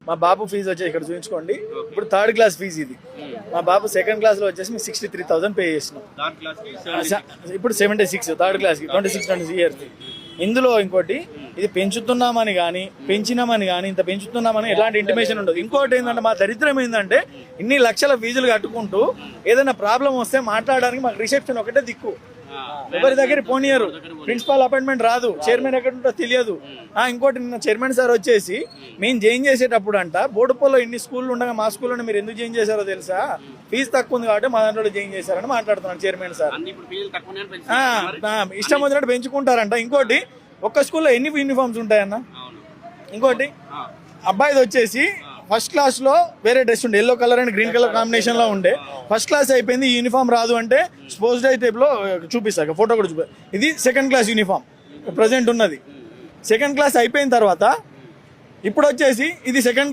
మా బాబు ఫీజు వచ్చేసి ఇక్కడ చూపించుకోండి. ఇప్పుడు 3rd క్లాస్ ఫీజు ఇది. మా బాబు 2nd క్లాస్లో వచ్చేసి మేము 63,000 పే చేసినాం. ఇప్పుడు 76, 3rd క్లాస్కి 26 ఇయర్స్. ఇందులో ఇంకోటి, ఇది పెంచుతున్నామని కానీ పెంచినామని కానీ ఇంత పెంచుతున్నామని ఎలాంటి ఇంటిమేషన్ ఉండదు. ఇంకోటి ఏంటంటే మా దరిద్రం ఏంటంటే ఇన్ని లక్షల ఫీజులు కట్టుకుంటూ ఏదైనా ప్రాబ్లం వస్తే మాట్లాడడానికి మాకు రిసెప్షన్ ఒకటే దిక్కు. ఎవరి దగ్గర పోనీయరు, ప్రిన్సిపాల్ అపాయింట్మెంట్ రాదు, చైర్మన్ ఎక్కడ ఉంటో తెలియదు. ఇంకోటి నిన్న చైర్మన్ సార్ వచ్చేసి మేము జాయిన్ చేసేటప్పుడు అంట బోడుపల్లో ఇన్ని స్కూళ్ళు ఉండగా మా స్కూల్లో మీరు ఎందుకు జాయిన్ చేశారో తెలుసా, ఫీజు తక్కువ ఉంది కాబట్టి మా దాంట్లో జాయిన్ చేశారని మాట్లాడుతున్నాడు చైర్మన్ సార్. ఇష్టం వచ్చినట్టు పెంచుకుంటారంట. ఇంకోటి, ఒక్క స్కూల్లో ఎన్ని యూనిఫామ్స్ ఉంటాయన్న? ఇంకోటి, అబ్బాయిది వచ్చేసి ఫస్ట్ క్లాస్లో వేరే డ్రెస్ ఉండే, yellow colour and green colour కాంబినేషన్లో ఉండే. ఫస్ట్ క్లాస్ అయిపోయింది, యూనిఫామ్ రాదు అంటే స్పోర్ట్స్ డే టైప్లో చూపిస్తాను, ఫోటో కూడా చూపి. ఇది 2nd క్లాస్ యూనిఫామ్ ప్రజెంట్ ఉన్నది. 2nd క్లాస్ అయిపోయిన తర్వాత ఇప్పుడు వచ్చేసి ఇది 2nd